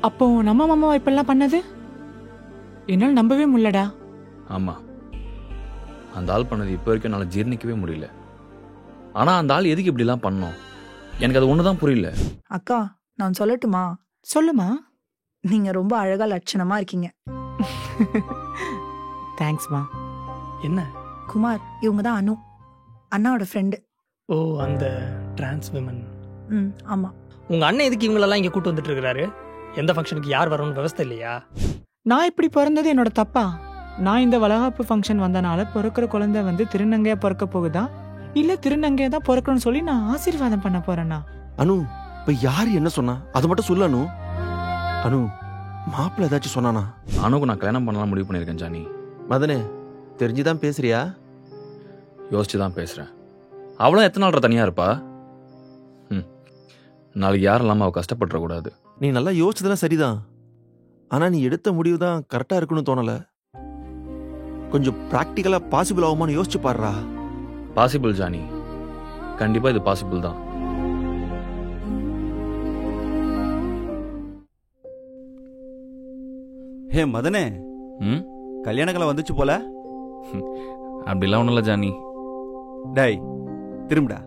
அப்போ நம்ம மாமா இப்பெல்லாம் பண்ணது என்னால் நம்பவே முடியலடா. ஆமா, அந்த ஆள் பண்ணது இப்போ வரைக்கும் என்னால் ஜீர்ணிக்கவே முடியல. ஆனா அந்த ஆள் எதுக்கு இப்படிலாம் பண்ணோம், எனக்கு அது ஒண்ணுதான் புரியல. அக்கா நான் சொல்லட்டுமா? சொல்லுமா. நீங்க ரொம்ப அழகா லட்சணமா இருக்கீங்க. தேங்க்ஸ்மா. என்ன? குமார், இவங்க தான் அனு, அண்ணாவோட ஃப்ரெண்டு. ஓ, அந்த டிரான்ஸ் விமன். ஆமா. உங்க அண்ணன் எதுக்கு இவங்களெல்லாம் இங்க கூட்டு வந்துட்டு இருக்காரு? எந்த ஃபங்க்ஷனுக்கு யார் வரணும்னு விவசாய இல்லையா? நான் இப்படி பிறந்தது என்னோட தப்பா? நான் இந்த வளகாப்பு ஃபங்க்ஷன் வந்தனால பிறக்கிற குழந்தை வந்து திருநங்கையா பிறக்க போகுதா இல்ல திருநங்கையா தான் பிறக்கணும்னு சொல்லி நான் ஆசீர்வாதம் பண்ண போறேன்னா? அனு, இப்ப யாரு என்ன சொன்னா அதை மட்டும் சொல்லு அனு. அனு, மாப்பிள்ள ஏதாச்சும் சொன்னானா? அனுக்கு நான் கல்யாணம் பண்ணலாம் முடிவு பண்ணியிருக்கேன் ஜானி. மதனே, தெரிஞ்சுதான் பேசுறியா? யோசிச்சுதான் பேசுறேன். அவளும் எத்தனை நாள் தனியா இருப்பா? நாளைக்கு யாரும் இல்லாம அவ கஷ்டப்பட்டுற கூடாது. நீ நல்லா யோசிச்சதெல்லாம் சரிதான். ஆனா நீ எடுத்த முடிவு தான் கரெக்டா இருக்குன்னு தோணல. கொஞ்சம் பிராக்டிக்கலா பாசிபிள் ஆகுமான்னு யோசிச்சு பாடுறா. பாசிபிள் ஜானி, கண்டிப்பா இது பாசிபிள் தான். ஹே மதனே, கல்யாணக்கெல்லாம் வந்துச்சு போல. அப்படிலாம் ஒண்ணும் இல்ல ஜானி. டேய் திரும்புடா.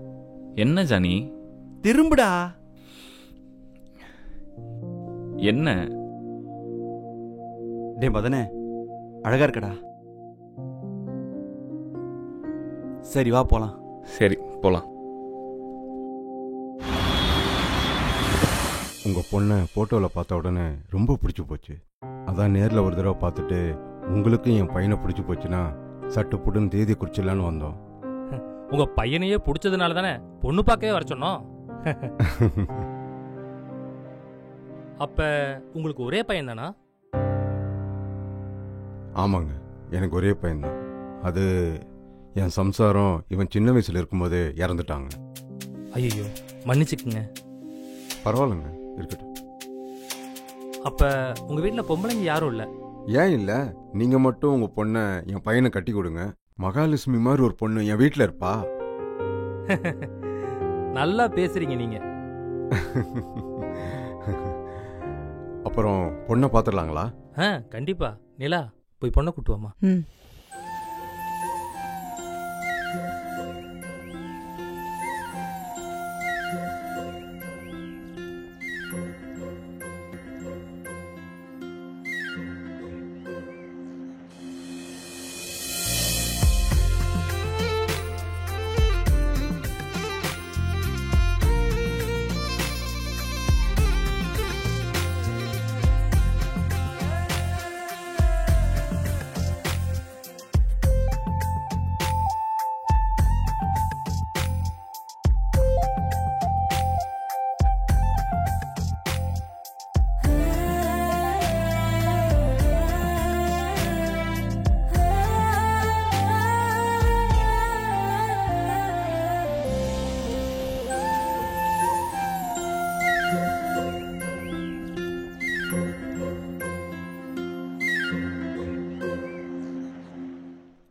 என்ன ஜானி? திரும்புடா. என்ன? டே மதனே, அழகா இருக்கடா. சரி வா போலாம். சரி போலாம். உங்கள் பொண்ணை ஃபோட்டோவில் பார்த்த உடனே ரொம்ப பிடிச்சி போச்சு. அதான் நேரில் ஒரு தடவை பார்த்துட்டு உங்களுக்கும் என் பையனை பிடிச்சி போச்சுன்னா சட்டு புட்டுன்னு தேதி குறிச்சிடலான்னு வந்தோம். உங்கள் பையனையே பிடிச்சதுனால தானே பொண்ணு பார்க்கவே வர சொன்னோம். அப்போ உங்களுக்கு ஒரே பையன் தானா? ஆமாங்க, எனக்கு ஒரே பையன்தான். அது என் சம்சாரம் இவன் சின்ன வயசில் இருக்கும்போதே இறந்துட்டாங்க. ஐயோ, மன்னிச்சுக்குங்க. பரவாயில்லைங்க, இருக்கட்டும். அப்போ உங்கள் வீட்டில் பொம்பளைங்க யாரும் இல்லை? ஏன் இல்லை, நீங்கள் மட்டும் உங்கள் பொண்ணை என் பையனை கட்டி கொடுங்க. மகாலட்சுமி மாதிரி ஒரு பொண்ணு என் வீட்டில் இருப்பா. நல்லா பேசுறீங்க நீங்கள். அப்புறம் பொண்ணை பார்த்துடலாங்களா? கண்டிப்பா. நிலா, போய் பொண்ணை கூட்டுவாமா.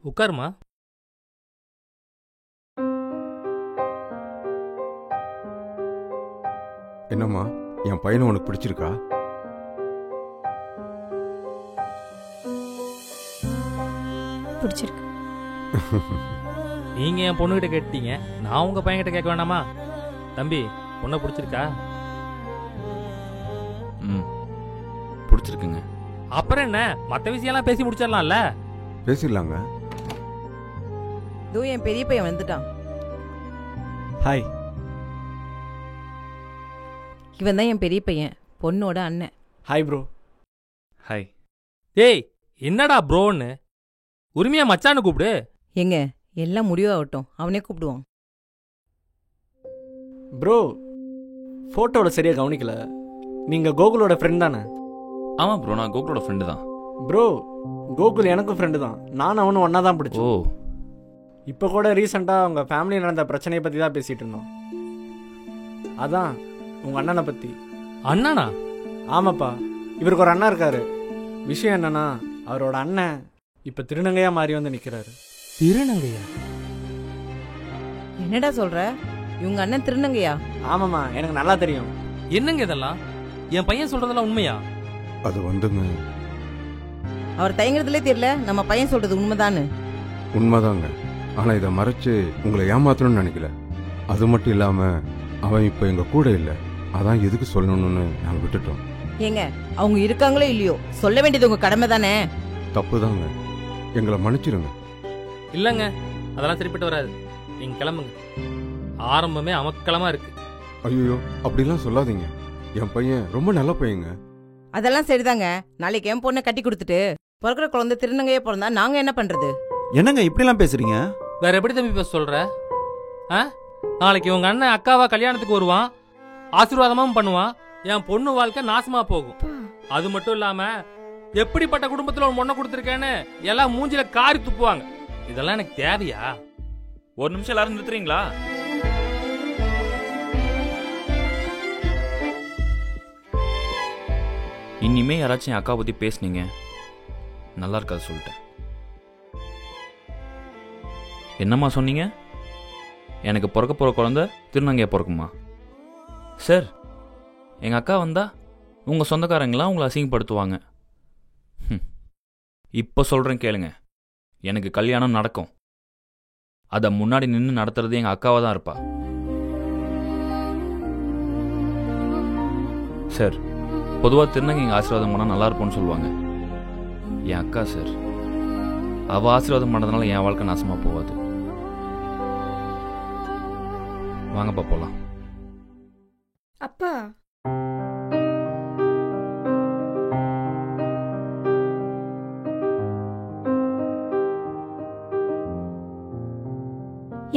உட்காருமா. என்னம்மா, என் பையனை உனக்கு பிடிச்சிருக்கா? பிடிச்சிருக்கு. நீங்க என் பொண்ணுகிட்ட கேட்டீங்க, நான் உங்க பையன் கிட்ட கேட்க வேண்டாமா? தம்பி, பொண்ணை பிடிச்சிருக்கா? பிடிச்சிருக்குங்க. அப்புறம் என்ன, மற்ற விஷயம்லாம் பேசி முடிச்சிடலாம்ல? பேசிடலாங்க. இதோ என் பெரிய பையன் வந்துட்டான். ஹாய். இவன் தான் என் பெரிய பையன், பொண்ணோட அண்ணன். Hi bro. ஹாய். ஏய், என்னடா ப்ரோன்னு? உரிமையா மச்சான்னு கூப்பிடு. எங்க எல்லாம் முடிவாகட்டும், அவனே கூப்பிடுவான். ப்ரோ, ஃபோட்டோவில் சரியாக கவனிக்கல. நீங்கள் கோகுலோட ஃப்ரெண்ட் தானே? ஆமாம் ப்ரோ, நான் கோகுலோட ஃப்ரெண்டு தான். ப்ரோ, கோகுல் எனக்கும் ஃப்ரெண்டு தான். நானும் அவனும் ஒன்றா தான் பிடிச்சோம். ஓ. இப்போ கூட ரீசெண்டாக உங்கள் ஃபேமிலியில் நடந்த பிரச்சனையை பற்றி தான் பேசிகிட்டு இருந்தோம். அதான் உங்கள் அண்ணனை பற்றி. அண்ணனா? ஆமாப்பா, இவருக்கு ஒரு அண்ணன் இருக்காரு. விஷயம் என்னன்னா, அவரோட அண்ணன் இப்போ திருநங்கையாக மாறி வந்து நிற்கிறாரு. திருநங்கையா? என்னடா சொல்ற? இவங்க அண்ணன் திருநங்கையா? ஆமாம்மா, எனக்கு நல்லா தெரியும். என்னங்க இதெல்லாம்? என் பையன் சொல்றதெல்லாம் உண்மையா? அது வந்துங்க, அவர் தயங்குறதுலே தெரியல நம்ம பையன் சொல்றது உண்மைதான்னு. உண்மைதாங்க. ஆனா இதை மறைச்சு உங்களை ஏமாத்தணும்னு நினைக்கல. அது மட்டும் இல்லாம அவன் இப்ப எங்க கூட இல்லை. அதான் எதுக்கு சொல்லணும்னு நாங்க விட்டுட்டோம். ஏங்க, அவங்க இருக்காங்களோ இல்லையோ சொல்ல வேண்டியது உங்க கடமை தானே. தப்புதாங்க, எங்களை மன்னிச்சிருங்க. இல்லைங்க, அதெல்லாம் சரிப்பட்டு வராது. நீங்க கிளம்புங்க. ஆரம்பமே அமக்கலமா இருக்கு. ஐயோ, அப்படிலாம் சொல்லாதீங்க. என் பையன் ரொம்ப நல்ல பையங்க. அதெல்லாம் சரிதாங்க. நாளைக்கு என் பொண்ணை கட்டி கொடுத்துட்டு பிறக்கிற குழந்தை திருநங்கையே பிறந்தா நாங்க என்ன பண்றது? என்னங்க இப்படிலாம் பேசுறீங்க? வேற எப்படி தம்பி பேச சொல்ற? நாளைக்கு உங்க அண்ணன் அக்காவா கல்யாணத்துக்கு வருவான், ஆசீர்வாதமும் பண்ணுவான். என் பொண்ணு வாழ்க்கை நாசமா போகும். அது மட்டும் இல்லாம எப்படிப்பட்ட குடும்பத்துல ஒரு பொண்ணை கொடுத்துருக்கேன்னு எல்லாம் மூஞ்சில காரி துப்புவாங்க. இதெல்லாம் எனக்கு தேவையா? ஒரு நிமிஷம் எல்லாரும் நிறுத்துறீங்களா? இனிமே யாராச்சும் என் அக்கா பத்தி பேசுனீங்க நல்லா இருக்காது சொல்லிட்டேன். என்னம்மா சொன்னீங்க? எனக்கு பிறக்க போற குழந்தை திருநங்கையா பிறக்குமா? சார், எங்க அக்கா வந்தா உங்க சொந்தக்காரங்களாம் உங்களை அசிங்கப்படுத்துவாங்க. இப்ப சொல்றேன் கேளுங்க. எனக்கு கல்யாணம் நடக்கும். அத முன்னாடி நின்று நடத்துறது எங்க அக்காவா தான் இருப்பா. சார், பொதுவா திருநங்கை எங்க ஆசீர்வாதம் பண்ணா நல்லா இருப்போம்னு சொல்லுவாங்க. என் அக்கா சார், அவ ஆசீர்வாதம் பண்ணதுனால என் வாழ்க்கை நாசமா போகாது. வாங்கப்பா போலாம். அப்பா,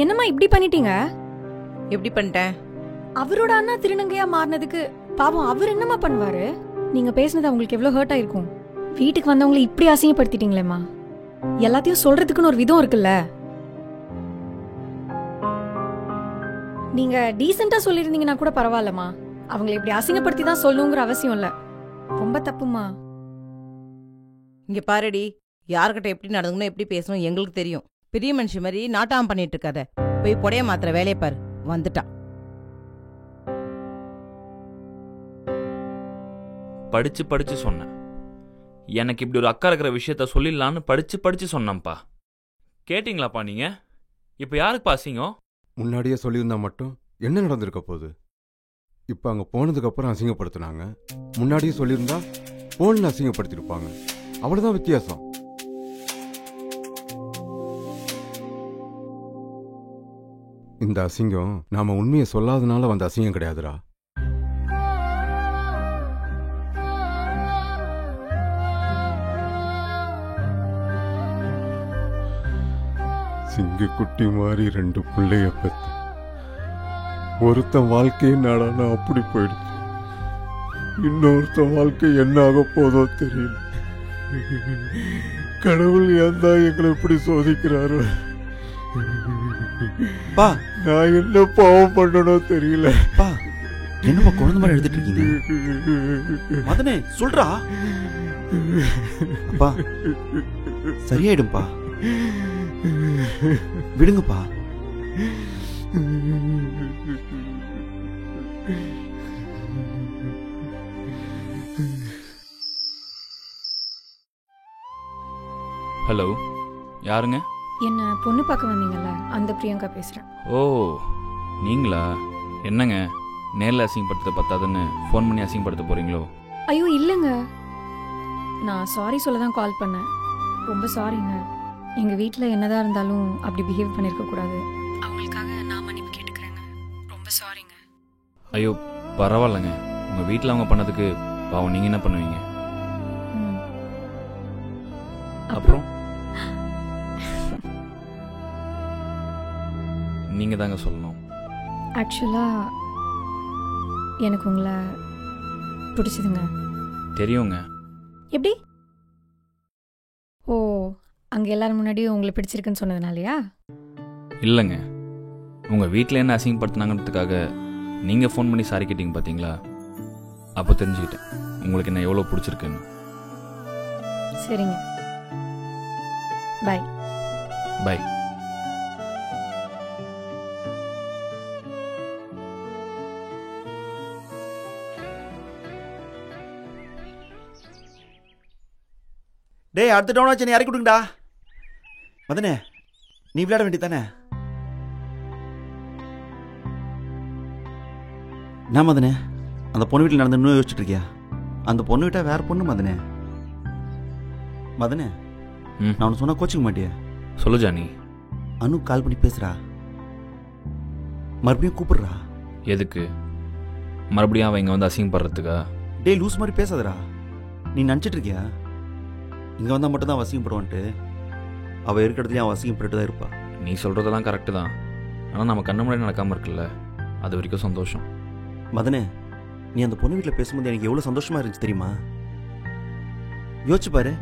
என்னம்மா இப்படி பண்ணிட்டீங்க? எப்படி பண்ணிட்டேன்? அவரோட அண்ணா திருநங்கையா மாறினதுக்கு பாவம் அவர் என்னமா பண்ணுவாரு? நீங்க பேசுனது அவங்களுக்கு எவ்வளவு ஹர்ட் ஆயிருக்கும். வீட்டுக்கு வந்தவங்களை இப்படி அசிங்கப்படுத்திட்டீங்களேம்மா. எல்லாத்தையும் சொல்றதுக்குன்னு ஒரு விதம் இருக்குல்ல. நீங்க டீசெண்டா சொல்லிருந்தீங்கன்னா கூட பரவாயில்லம்மா. அவங்களை இப்படி அசிங்கப்படுத்தி தான் சொல்லணுங்கிற அவசியம் இல்ல. ரொம்ப தப்புமா. இங்க பாருடி, யார்கிட்ட எப்படி நடந்துக்கணும் எப்படி பேசணும் எங்களுக்கு தெரியும். பெரிய மனுஷி மாதிரி நாட்டாம் பண்ணிட்டு இருக்காத. போய் புடைய மாத்திர வேலையை பாரு. வந்துட்டான். படிச்சு படிச்சு சொன்னேன். எனக்கு இப்படி ஒரு அக்கா இருக்கிற விஷயத்த சொல்லிடலான்னு படிச்சு படிச்சு சொன்னேன்ப்பா. கேட்டீங்களாப்பா நீங்க? இப்ப யாருக்குப்பா அசிங்கம்? முன்னாடியே சொல்லியிருந்தா மட்டும் என்ன நடந்திருக்க போகுது? இப்ப அங்க போனதுக்கு அப்புறம் அசிங்கப்படுத்தினாங்க. முன்னாடியே சொல்லியிருந்தா போன்ல அசிங்கப்படுத்திருப்பாங்க. அவ்வளவுதான் வித்தியாசம். இந்த அசிங்கம் நாம உண்மையை சொல்லாதனால வந்த அசிங்கம் கிடையாதுடா. சிங்கக்குட்டி மாதிரி 2 பிள்ளைய பத்தி ஒருத்தன் வாழ்க்கையை நாடானா அப்படி போயிடுச்சு. இன்னொருத்தன் வாழ்க்கை என்ன ஆக போதோ தெரியல. கடவுள் ஏன் தான் எங்களை இப்படி சோதிக்கிறாரோ? பா, நான் என்ன பாவம் பண்ணணும் தெரியல. பா, என்னப்பா குழந்தை மாதிரி எழுதிட்டு இருக்கீங்க? மதனே சொல்றா. அப்பா சரியாயிடும்பா, விடுங்கப்பா. ஹலோ, யாருங்க? என்ன பொண்ணு பார்க்க வந்தீங்கல்ல, அந்த பிரியங்கா பேசுறேன். ஓ, நீங்களா? என்னங்க, நேரில் அசிங்கப்படுத்த பத்தாதுன்னு ஃபோன் பண்ணி அசிங்கப்படுத்த போறீங்களோ? ஐயோ இல்லைங்க, நான் சாரி சொல்ல தான் கால் பண்ணேன். ரொம்ப சாரிங்க. எங்கள் வீட்டில் என்னதான் இருந்தாலும் அப்படி பிஹேவ் பண்ணியிருக்க கூடாது. அவங்களுக்காக நான் மன்னிப்பு கேட்டுக்கிறேங்க. ரொம்ப சாரிங்க. ஐயோ பரவாயில்லைங்க. உங்கள் வீட்டில் அவங்க பண்ணதுக்கு பாவம் நீங்கள் என்ன பண்ணுவீங்க? அப்புறம் நீங்கள் தாங்க சொல்லணும். ஆக்சுவலாக எனக்கு உங்களை பிடிச்சதுங்க. தெரியுங்க. எப்படி? ஓ, அங்கே எல்லாரும் முன்னாடியும் உங்களை பிடிச்சிருக்குன்னு சொன்னதுனாலயா? இல்லைங்க, உங்கள் வீட்டில் என்ன அசிங்கப்படுத்தினாங்கிறதுக்காக நீங்கள் ஃபோன் பண்ணி சாரி கேட்டீங்க பார்த்தீங்களா? அப்போ தெரிஞ்சுக்கிட்டேன் உங்களுக்கு என்ன எவ்வளோ பிடிச்சிருக்குன்னு. சரிங்க, பாய். பாய். டேய் அடுத்த டவுன் ஆச்சு, நீ இறக்கி விடுங்கடா. மதனே நீ விளையாட வேண்டியதானே? என்ன மதனே, அந்த பொண்ணு வீட்டில் நடந்து இன்னும் யோசிச்சுட்டு இருக்கியா? அந்த பொண்ணு வீட்டா வேற பொண்ணு மதனே. மதனே நான் ஒன்று சொன்னா கோச்சிக்க மாட்டியா? சொல்லு ஜானி. அனு கால் பண்ணி பேசுறா, மறுபடியும் கூப்பிடுறா. எதுக்கு? மறுபடியும் அவன் இங்கே வந்து அசிங்கப்படுறதுக்கா? டேய் லூஸ் மாதிரி பேசாதடா. நீ நினச்சிட்டு இருக்கியா இங்கே வந்தால் மட்டும்தான் அவள் அசிங்கப்படுவான்ட்டு? அவள் இருக்கிற இடத்துலையும் அவள் அசிங்கப்பட்டு தான் இருப்பா. நீ சொல்கிறதெல்லாம் கரெக்டு தான். ஆனால் நம்ம கண்ணு முன்னாடி நடக்காமல் இருக்குல்ல, அது வரைக்கும் சந்தோஷம். மதனே நீ அந்த பொண்ணு வீட்டில் பேசும்போது எனக்கு எவ்வளோ சந்தோஷமா இருந்துச்சு தெரியுமா? யோசிச்சு பாரு,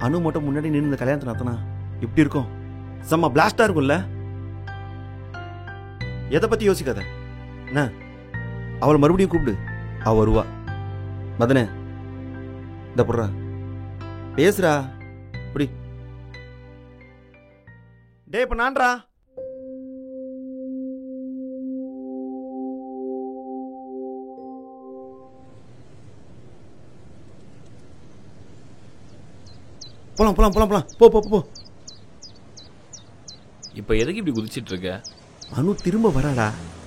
அனு மட்டும் முன்னாடி நின்று இந்த கல்யாணத்தை நடத்தினா எப்படி இருக்கும்? செம்ம பிளாஸ்டா இருக்கும்ல. எதை பத்தி யோசிக்காத என்ன, அவளை மறுபடியும் கூப்பிடு, அவ வருவா. மதனே இந்த புடுறா, பேசுறா புடி. டே இப்ப நான்றா. போலாம் போலாம் போலாம் போலாம், போ போ போ. இப்போ எதுக்கு இப்படி குதிச்சிட்டு இருக்க? அனு திரும்ப வராடா,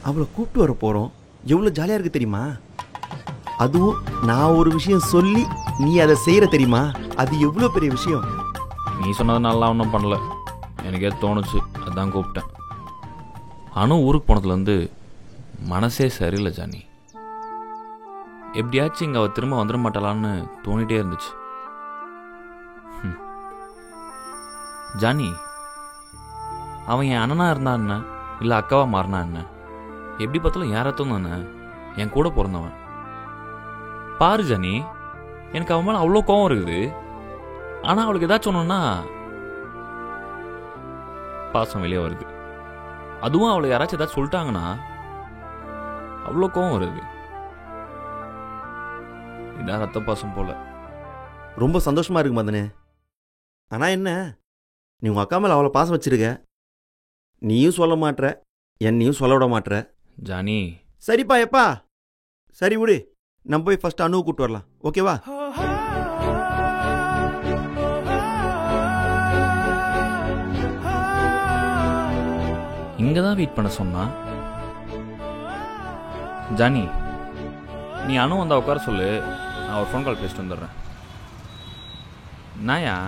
அவளை கூப்பிட்டு வர போறோம். எவ்வளவு ஜாலியா இருக்கு தெரியுமா? அதுவும் நான் ஒரு விஷயம் சொல்லி நீ அதை செய்யற தெரியுமா? அது எவ்வளவு பெரிய விஷயம். நீ சொன்னது நல்லா ஒன்றும் பண்ணல, எனக்கே தோணுச்சு, அதான் கூப்பிட்டேன். அனு ஊருக்கு போனதுலேருந்து மனசே சரியில்லை ஜானி. எப்படியாச்சும் இங்கே அவள் திரும்ப வந்துட மாட்டாளான்னு தோணிட்டே இருந்துச்சு. ஜானி, அவன் என் அண்ணனா இருந்தா என்ன, இல்லை அக்காவா மாறினா என்ன, எப்படி பார்த்தாலும் யாரத்தும் தானே, என் கூட பிறந்தவன். பாரு ஜானி, எனக்கு அவன் மேலே அவ்வளோ கோவம் இருக்குது. ஆனால் அவளுக்கு ஏதாச்சும் ஒன்றுன்னா பாசம் வெளியே வருது. அதுவும் அவளை யாராச்சும் ஏதாச்சும் சொல்லிட்டாங்கன்னா அவ்வளோ கோவம் வருது. இதான் ரத்த பாசம் போல. ரொம்ப சந்தோஷமா இருக்கு மதனே. ஆனா என்ன, நீ உங்க அக்கா மேல அவ்வளோ பாசம் வச்சிருக்க, நீயும் சொல்ல மாட்ற, என்னையும் சொல்ல விட மாட்ற. ஜானி சரிப்பா எப்பா, சரி விடு, நம்ம போய் ஃபர்ஸ்ட் அணுவை கூப்பிட்டு வரலாம், ஓகேவா? இங்கே தான் வெயிட் பண்ண சொன்னா. ஜானி, நீ அனு வந்தா உட்கார சொல்லு, நான் ஒரு ஃபோன் கால் பேசிட்டு வந்துடுறேன். நாயா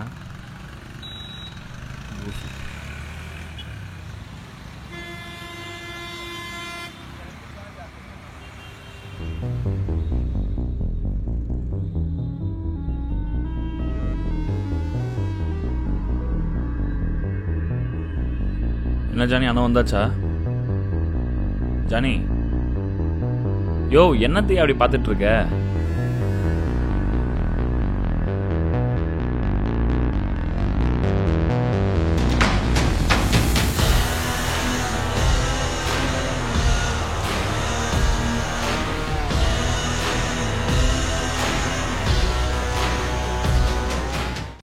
என்ன ஜானி, அண்ணன் வந்தாச்சா? ஜானி யோ, என்னத்தையும் அப்படி பார்த்துட்டு இருக்க?